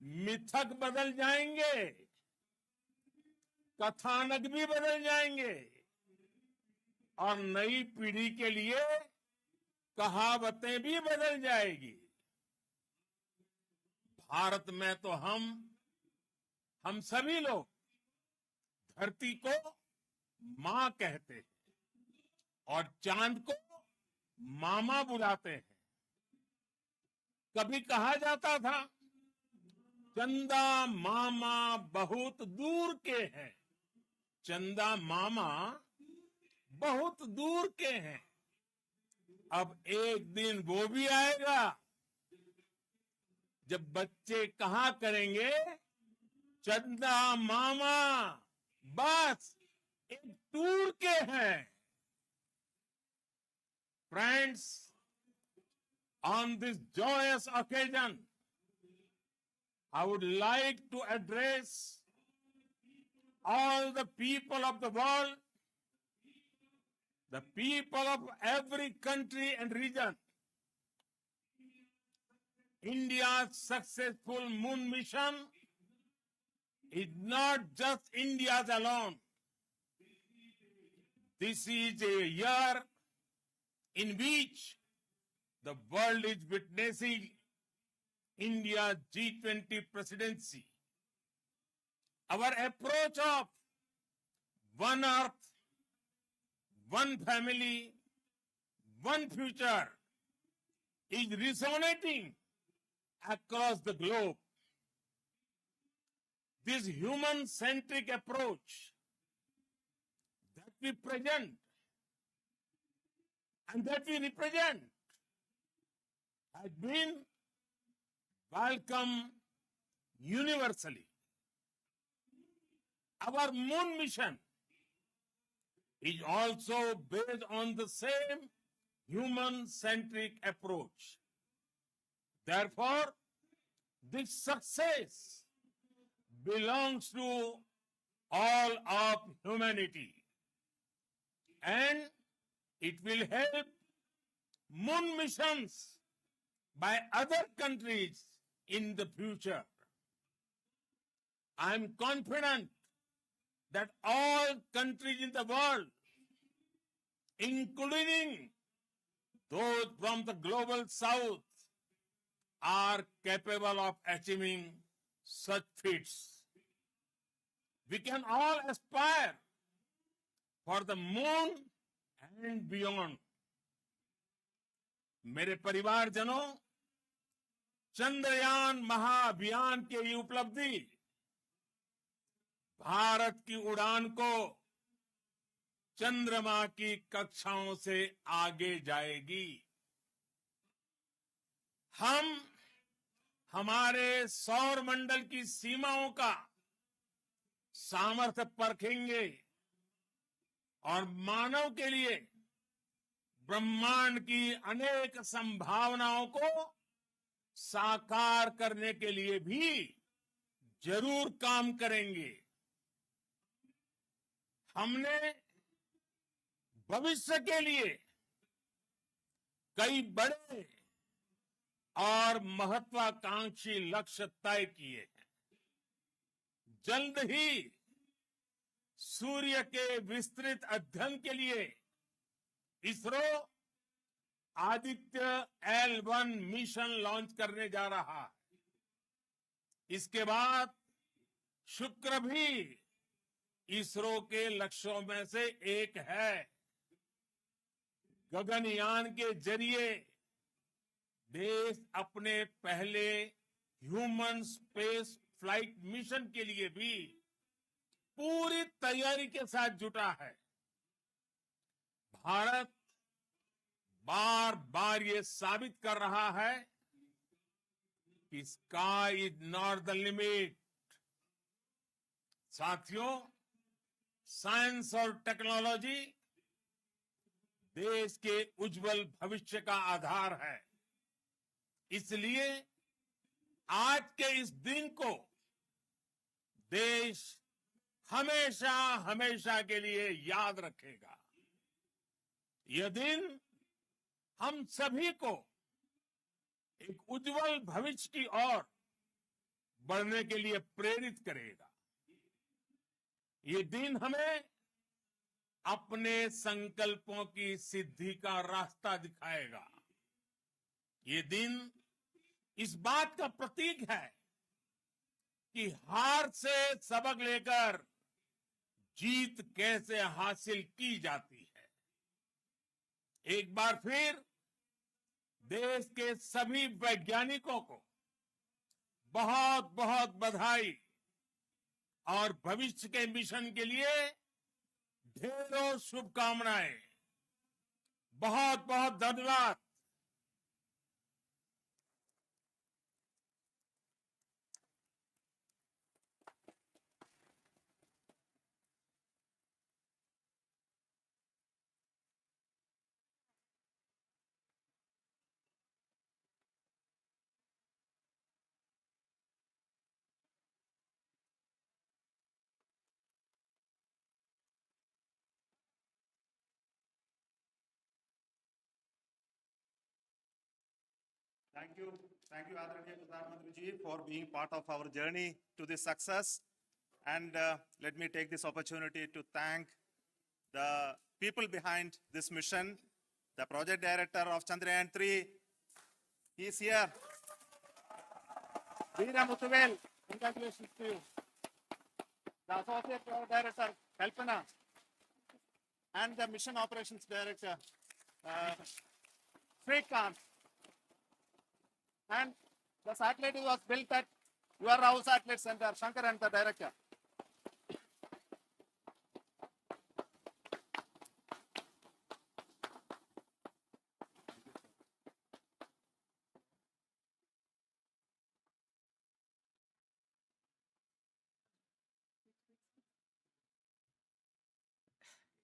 मिथक बदल जाएंगे, कथानक भी बदल जाएंगे और नई पीढ़ी के लिए कहावतें भी बदल जाएगी। भारत में तो हम सभी लोग धरती को मां कहते हैं और चांद को मामा बुलाते हैं। कभी कहा जाता था, चंदा मामा बहुत दूर के हैं। चंदा मामा बहुत दूर के हैं। अब एक दिन वो भी आएगा जब बच्चे कहा करेंगे, चंदा मामा बस एक टूर के हैं। Friends, on this joyous occasion, I would like to address all the people of the world, the people of every country and region. India's successful moon mission is not just India's alone. This is a year in which the world is witnessing India's G20 presidency. Our approach of one earth, one family, one future is resonating across the globe. This human-centric approach that we present and that we represent has been welcomed universally. Our moon mission is also based on the same human-centric approach. Therefore, this success belongs to all of humanity, and it will help moon missions by other countries in the future. I am confident that all countries in the world, including those from the global south, are capable of achieving such feats. We can all aspire for the moon and beyond. मेरे परिवारजनों, चंद्रयान महाअभियान की ये उपलब्धि भारत की उड़ान को चंद्रमा की कक्षाओं से आगे जाएगी। हम हमारे सौर मंडल की सीमाओं का सामर्थ्य परखेंगे और मानव के लिए ब्रह्मांड की अनेक संभावनाओं को साकार करने के लिए भी जरूर काम करेंगे। हमने भविष्य के लिए कई बड़े और महत्वाकांक्षी लक्ष्य तय किए हैं। जल्द ही सूर्य के विस्तृत अध्ययन के लिए ISRO Aditya L1 mission launch करने जा रहा है। इसके बाद शुक्र भी इसरो के लक्ष्यों में से एक है। गगनयान के जरिए देश अपने पहले ह्यूमन स्पेस फ्लाइट मिशन के लिए भी पूरी तैयारी के साथ जुटा है। भारत बार बार ये साबित कर रहा है कि sky is not the limit. साथियों, साइंस और टेक्नोलॉजी देश के उज्जवल भविष्य का आधार है। इसलिए आज के इस दिन को देश हमेशा हमेशा के लिए याद रखेगा। यह दिन हम सभी को एक उज्जवल भविष्य की ओर बढ़ने के लिए प्रेरित करेगा। ये दिन हमें अपने संकल्पों की सिद्धि का रास्ता दिखाएगा। ये दिन इस बात का प्रतीक है कि हार से सबक लेकर जीत कैसे हासिल की जाती है। एक बार फिर देश के सभी वैज्ञानिकों को बहुत बहुत बधाई और भविष्य के मिशन के लिए ढेरों शुभकामनाएं। बहुत बहुत धन्यवाद। Thank you, Aditya Ji, for being part of our journey to this success. And let me take this opportunity to thank the people behind this mission, the project director of Chandrayaan 3. He is here. Veera Muthuvel, congratulations to you. The associate director, Kalpana, and the mission operations director, Srikanth. And the satellite was built at your house satellite center, Shankar and the director.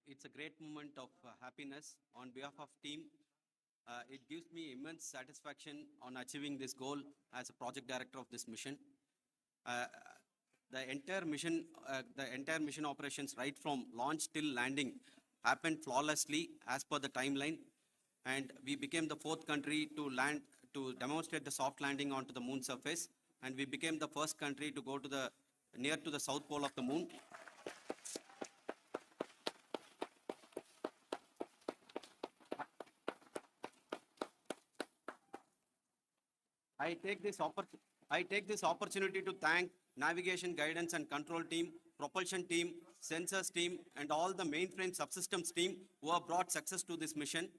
It's a great moment of happiness on behalf of team. It gives me immense satisfaction on achieving this goal as a project director of this mission. The entire mission operations, right from launch till landing, happened flawlessly as per the timeline, and we became the 4th country to land to demonstrate the soft landing onto the moon surface, and we became the first country to go to the near to the south pole of the moon. I take this opportunity to thank navigation, guidance and control team, propulsion team, sensors team, and all the mainframe subsystems team who have brought success to this mission.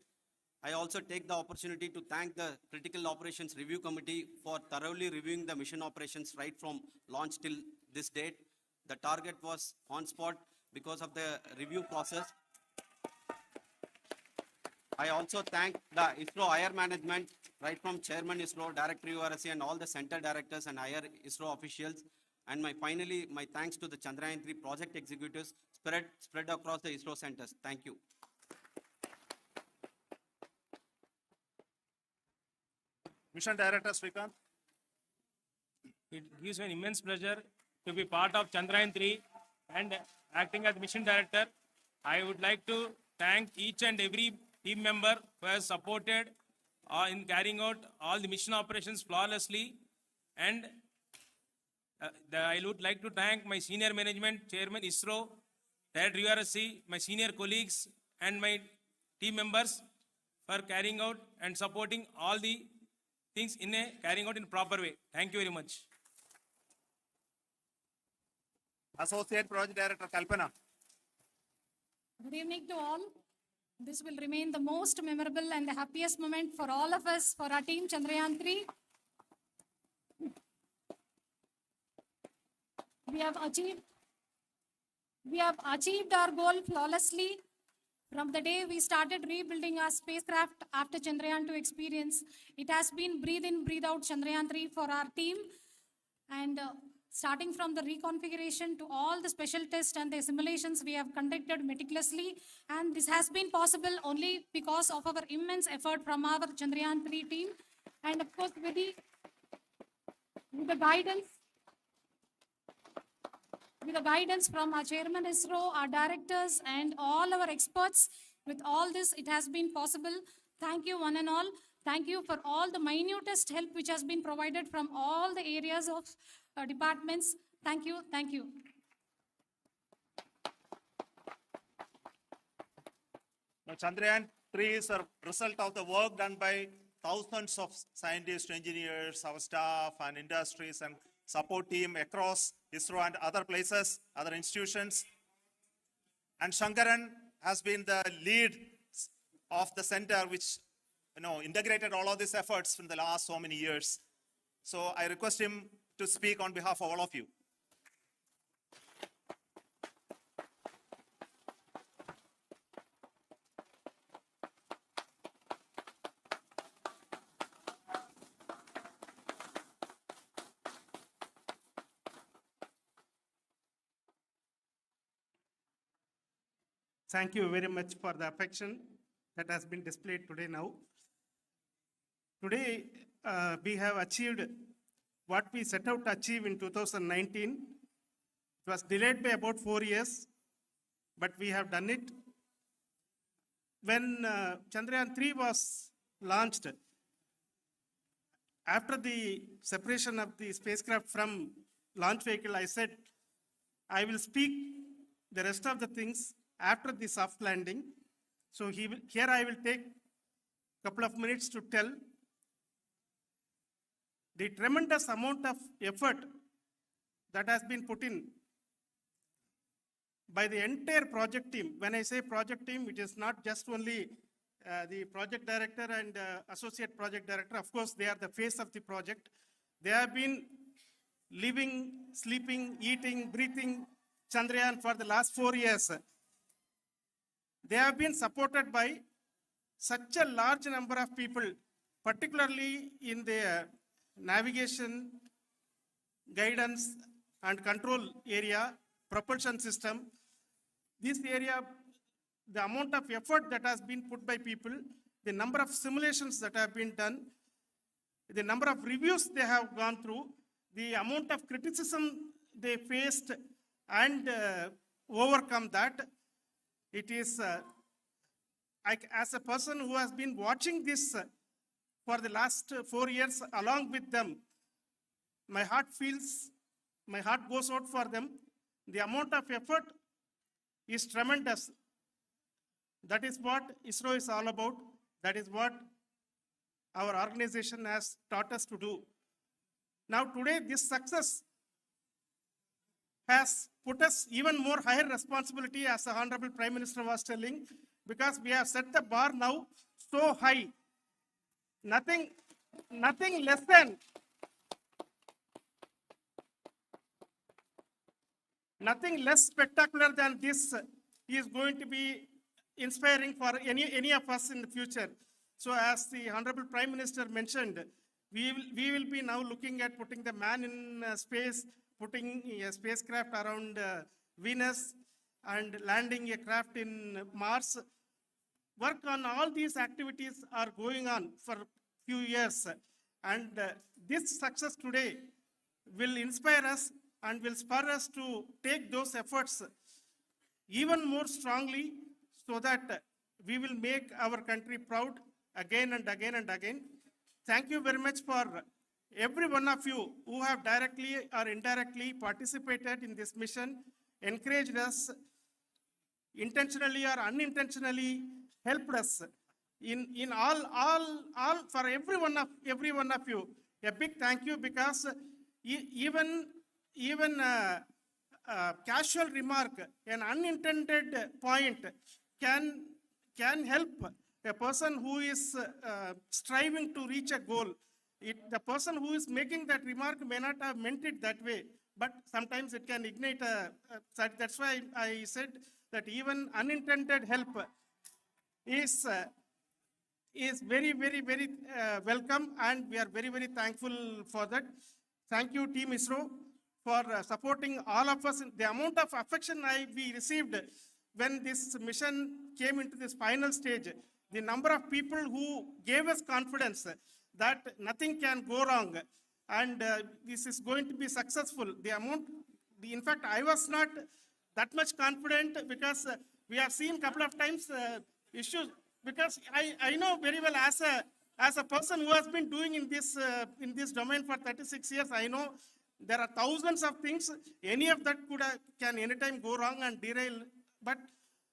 I also take the opportunity to thank the Critical Operations Review Committee for thoroughly reviewing the mission operations right from launch till this date. The target was on spot because of the review process. I also thank the ISRO higher management, right from Chairman ISRO, Director URSC, and all the center directors and higher ISRO officials. And finally, my thanks to the Chandrayaan 3 project executives spread across the ISRO centers. Thank you. Mission Director Srikanth. It gives me an immense pleasure to be part of Chandrayaan 3 and acting as mission director. I would like to thank each and every team member who has supported in carrying out all the mission operations flawlessly. And I would like to thank my senior management, Chairman ISRO, Director URSC, my senior colleagues and my team members for carrying out and supporting all the things carrying out in proper way. Thank you very much. Associate Project Director Kalpana. Good evening to all. This will remain the most memorable and the happiest moment for all of us, for our team Chandrayaan 3. We have achieved our goal flawlessly. From the day we started rebuilding our spacecraft after Chandrayaan 2 experience, it has been breathe in, breathe out Chandrayaan 3 for our team. And starting from the reconfiguration to all the special tests and the simulations we have conducted meticulously. And this has been possible only because of our immense effort from our Chandrayaan 3 team. And of course, with the guidance from our Chairman ISRO, our directors, and all our experts, with all this, it has been possible. Thank you, one and all. Thank you for all the minutest help which has been provided from all the areas of departments. Thank you. Thank you. Now, Chandrayaan 3 is a result of the work done by thousands of scientists, engineers, our staff, and industries and support team across ISRO and other places, other institutions. And Shankaran has been the lead of the center which integrated all of these efforts in the last so many years. So I request him to speak on behalf of all of you. Thank you very much for the affection that has been displayed today now. Today, we have achieved what we set out to achieve in 2019. It was delayed by about 4 years, but we have done it. When Chandrayaan 3 was launched, after the separation of the spacecraft from launch vehicle, I said, I will speak the rest of the things after the soft landing. So here I will take a couple of minutes to tell the tremendous amount of effort that has been put in by the entire project team. When I say project team, it is not just only the project director and associate project director. Of course, they are the face of the project. They have been living, sleeping, eating, breathing Chandrayaan for the last 4 years. They have been supported by such a large number of people, particularly in the navigation, guidance and control area, propulsion system. This area, the amount of effort that has been put by people, the number of simulations that have been done, the number of reviews they have gone through, the amount of criticism they faced and overcome that. It is, as a person who has been watching this for the last 4 years along with them, my heart goes out for them. The amount of effort is tremendous. That is what ISRO is all about. That is what our organization has taught us to do. Now today, this success has put us even more higher responsibility, as the Honorable Prime Minister was telling, because we have set the bar now so high. Nothing less than nothing less spectacular than this is going to be inspiring for any of us in the future. So as the Honorable Prime Minister mentioned, we will be now looking at putting the man in space, putting a spacecraft around Venus and landing a craft in Mars. Work on all these activities are going on for a few years. And this success today will inspire us and will spur us to take those efforts even more strongly, so that we will make our country proud again and again and again. Thank you very much for every one of you who have directly or indirectly participated in this mission, encouraged us, intentionally or unintentionally helped us in all for every one of you. A big thank you, because even casual remark, an unintended point can help a person who is striving to reach a goal. The person who is making that remark may not have meant it that way, but sometimes it can ignite that's why I said that even unintended help is very, very, very welcome, and we are very, very thankful for that. Thank you, Team ISRO, for supporting all of us. The amount of affection we received when this mission came into this final stage, the number of people who gave us confidence that nothing can go wrong and this is going to be successful. In fact, I was not that much confident, because we have seen a couple of times issues, because I know very well, as a person who has been doing in this domain for 36 years, I know there are thousands of things. Any of that can anytime go wrong and derail. But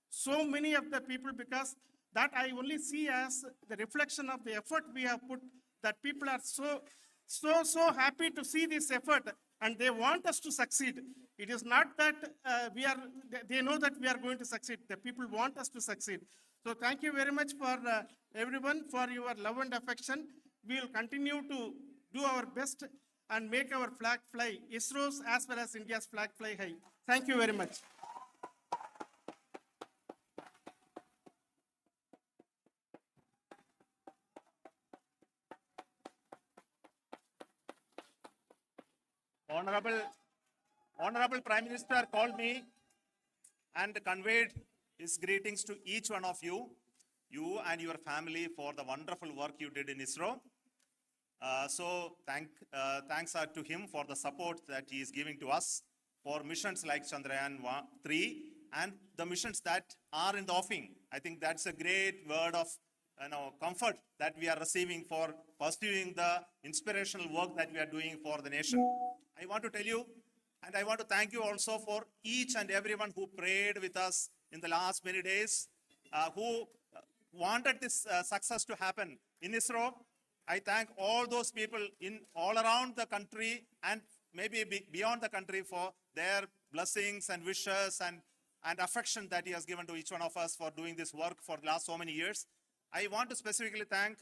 so many of the people, because that I only see as the reflection of the effort we have put, that people are so happy to see this effort, and they want us to succeed. It is not that they know that we are going to succeed. The people want us to succeed. So thank you very much for everyone for your love and affection. We will continue to do our best and make our flag fly, ISRO's as well as India's flag fly high. Thank you very much. Honorable Prime Minister called me and conveyed his greetings to each one of you and your family, for the wonderful work you did in ISRO. Thanks are to him for the support that he is giving to us for missions like Chandrayaan 3 and the missions that are in the offing. I think that's a great word of comfort that we are receiving for pursuing the inspirational work that we are doing for the nation. I want to tell you, and I want to thank you also for each and everyone who prayed with us in the last many days, who wanted this success to happen in ISRO. I thank all those people in all around the country and maybe beyond the country for their blessings and wishes and affection that he has given to each one of us for doing this work for the last so many years. I want to specifically thank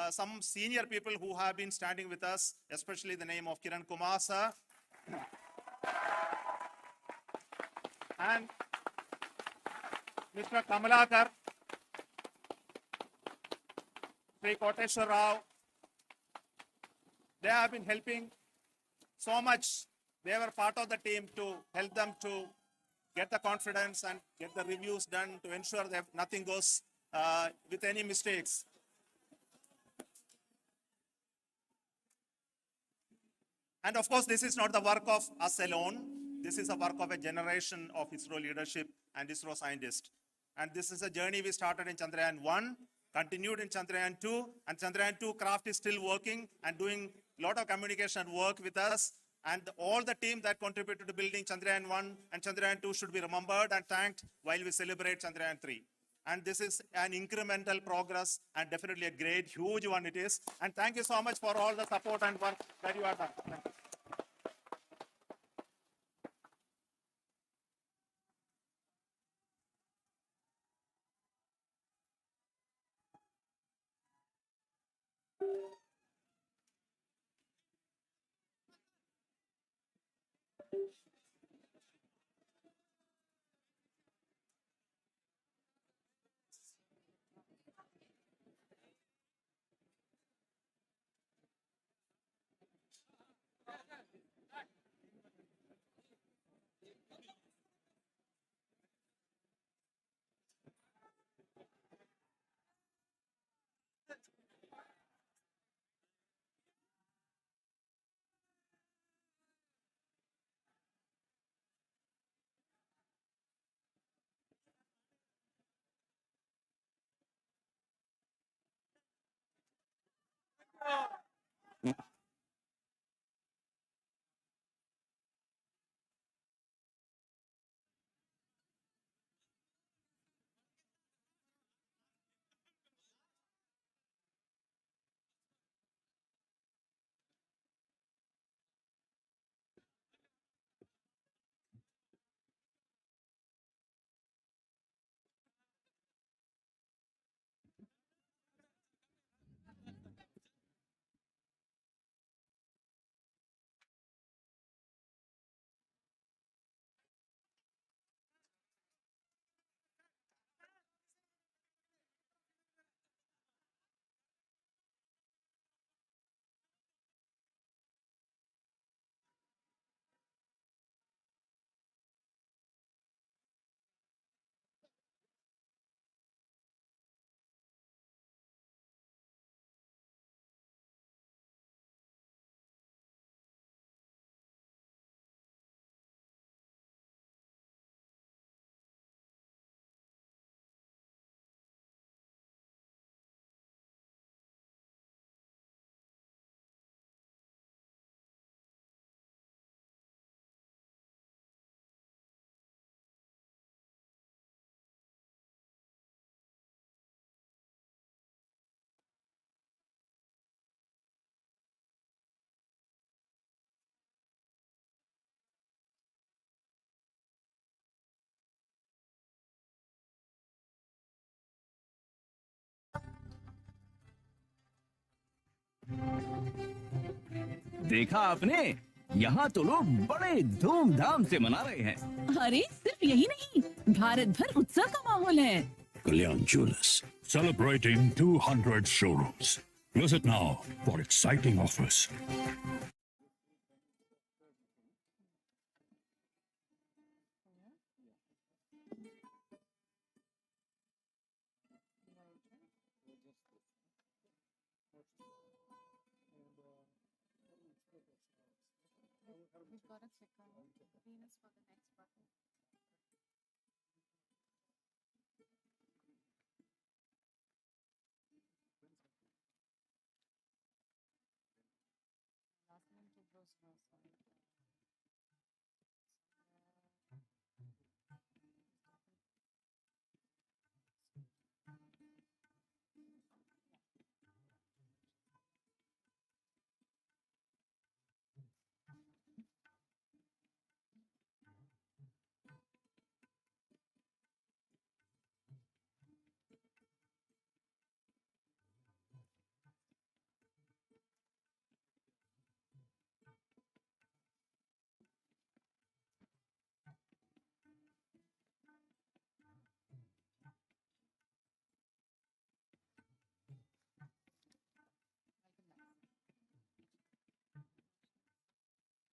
some senior people who have been standing with us, especially the name of Kiran Kumar sir and Mr. Kamalakar, Sri Koteshwar Rao. They have been helping so much. They were part of the team to help them to get the confidence and get the reviews done to ensure that nothing goes with any mistakes. And of course, this is not the work of us alone. This is a work of a generation of ISRO leadership and ISRO scientists. And this is a journey we started in Chandrayaan 1, continued in Chandrayaan 2, and Chandrayaan 2 craft is still working and doing a lot of communication work with us. And all the team that contributed to building Chandrayaan 1 and Chandrayaan 2 should be remembered and thanked while we celebrate Chandrayaan 3. And this is an incremental progress and definitely a great, huge one it is. And thank you so much for all the support and work that you have done. Thank you. देखा आपने, यहाँ तो लोग बड़े धूमधाम से मना रहे हैं। अरे सिर्फ यही नहीं, भारत भर उत्सव का माहौल है। Kalyan Jewelers, celebrating 200 showrooms. Visit now for exciting offers. We've got to check out Venus for the next part.